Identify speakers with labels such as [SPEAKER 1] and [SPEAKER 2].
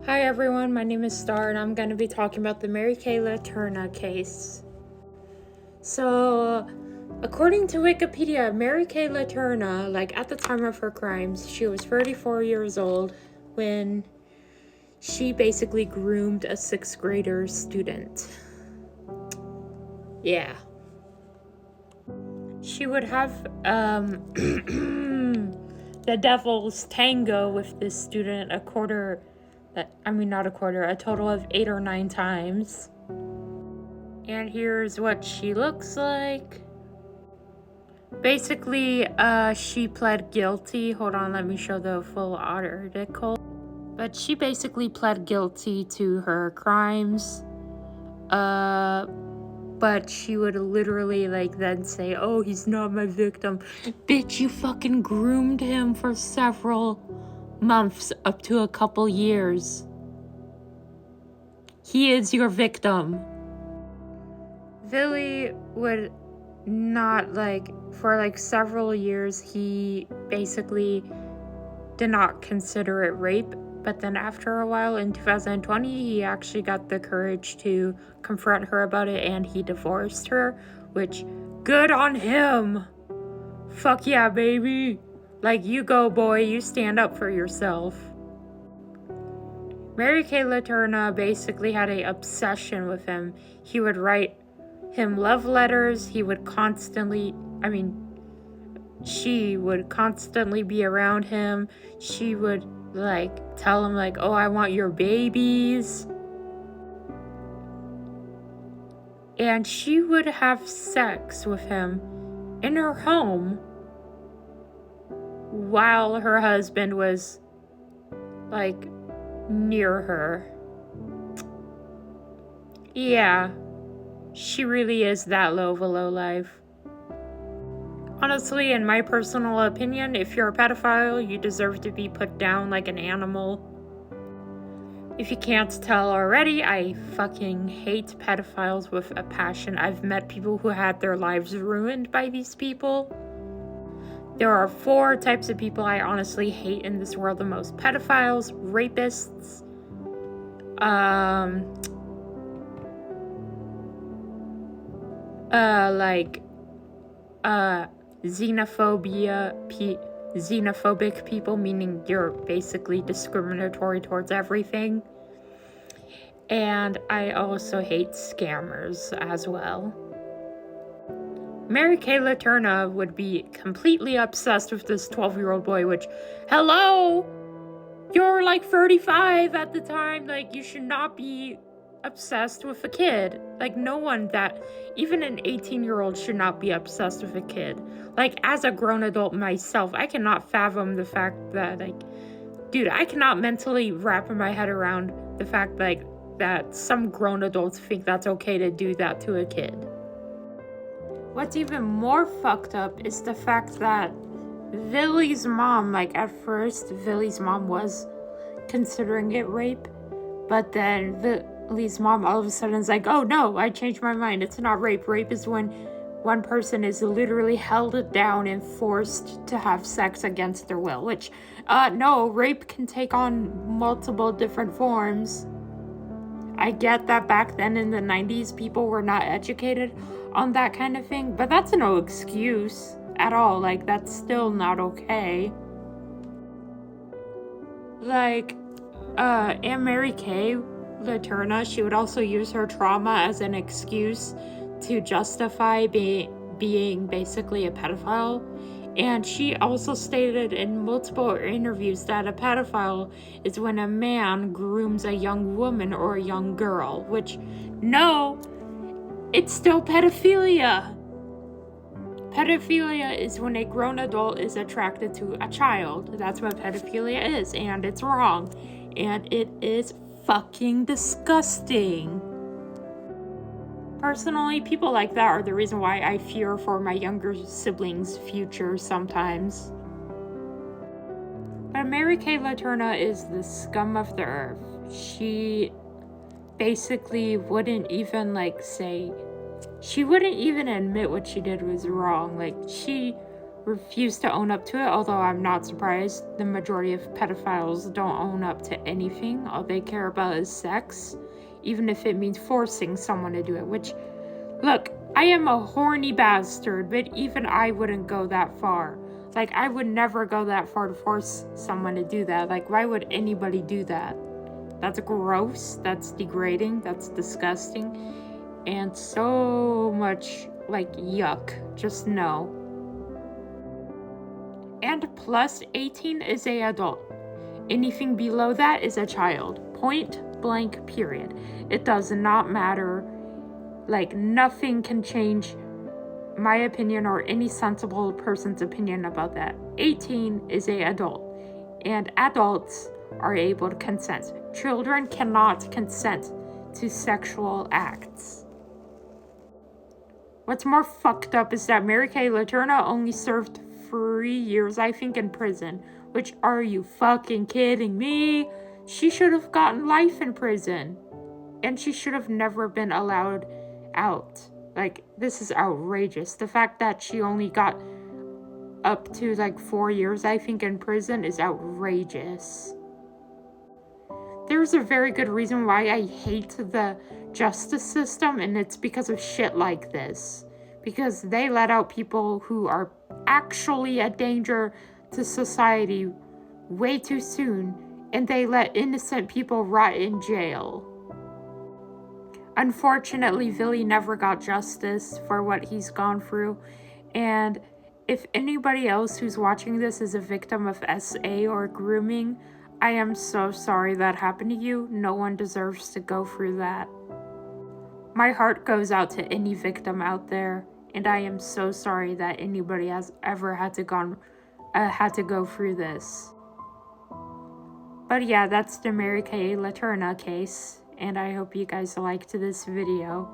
[SPEAKER 1] Hi everyone, my name is Star and I'm going to be talking about the Mary Kay Letourneau case. So, according to Wikipedia, Mary Kay Letourneau, at the time of her crimes, she was 34 years old when she basically groomed a 6th grader student. Yeah. She would have the devil's tango with this student a total of 8 or 9 times. And here's what she looks like. Basically, she pled guilty. Hold on, let me show the full article. But she basically pled guilty to her crimes. But she would literally then say, oh, he's not my victim. Bitch, you fucking groomed him for several months, up to a couple years. He is your victim. Billy would not, for several years, he basically did not consider it rape. But then after a while, in 2020, he actually got the courage to confront her about it and he divorced her, which, good on him. Fuck yeah, baby. You go, boy, you stand up for yourself. Mary Kay Letourneau basically had an obsession with him. He would write him love letters. She would constantly be around him. She would tell him oh, I want your babies. And she would have sex with him in her home while her husband was near her. Yeah, she really is that low of a lowlife. Honestly, in my personal opinion, if you're a pedophile, you deserve to be put down like an animal. If you can't tell already, I fucking hate pedophiles with a passion. I've met people who had their lives ruined by these people. There are 4 types of people I honestly hate in this world the most. Pedophiles, rapists, xenophobic people, meaning you're basically discriminatory towards everything. And I also hate scammers as well. Mary Kay Letourneau would be completely obsessed with this 12-year-old boy, which, hello, you're 35 at the time. You should not be obsessed with a kid. No one even an 18-year-old should not be obsessed with a kid. As a grown adult myself, I cannot fathom the fact that, dude, I cannot mentally wrap my head around the fact, that some grown adults think that's okay to do that to a kid. What's even more fucked up is the fact that Villy's mom, at first, Villy's mom was considering it rape, but then Villy's mom all of a sudden is oh no, I changed my mind, it's not rape. Rape is when one person is literally held down and forced to have sex against their will, which, no, rape can take on multiple different forms. I get that back then in the 90s, people were not educated on that kind of thing, but that's no excuse at all. That's still not okay. And Mary Kay Letourneau, she would also use her trauma as an excuse to justify being basically a pedophile. And she also stated in multiple interviews that a pedophile is when a man grooms a young woman or a young girl, which, no, it's still pedophilia. Pedophilia is when a grown adult is attracted to a child. That's what pedophilia is, and it's wrong. And it is fucking disgusting. Personally, people like that are the reason why I fear for my younger siblings' future sometimes. But Mary Kay Letourneau is the scum of the earth. She basically wouldn't even she wouldn't even admit what she did was wrong. She refuse to own up to it, although I'm not surprised. The majority of pedophiles don't own up to anything. All they care about is sex, even if it means forcing someone to do it, which, look, I am a horny bastard, but even I wouldn't go that far. Like, I would never go that far to force someone to do that. Like, why would anybody do that? That's gross, that's degrading, that's disgusting, and so much, like, yuck. Just no. And plus, 18 is a adult. Anything below that is a child. Point blank, period. It does not matter. Like, nothing can change my opinion or any sensible person's opinion about that. 18 is a adult. And adults are able to consent. Children cannot consent to sexual acts. What's more fucked up is that Mary Kay Letourneau only served 3 years, I think, in prison. Which, are you fucking kidding me? She should have gotten life in prison. And she should have never been allowed out. Like, this is outrageous. The fact that she only got up to, like, 4 years, I think, in prison is outrageous. There's a very good reason why I hate the justice system, and it's because of shit like this. Because they let out people who are actually a danger to society way too soon, and they let innocent people rot in jail. Unfortunately, Billy never got justice for what he's gone through, and if anybody else who's watching this is a victim of SA or grooming, I am so sorry that happened to you. No one deserves to go through that. My heart goes out to any victim out there, and I am so sorry that anybody has ever had to go through this. But yeah, that's the Mary Kay Letourneau case, and I hope you guys liked this video.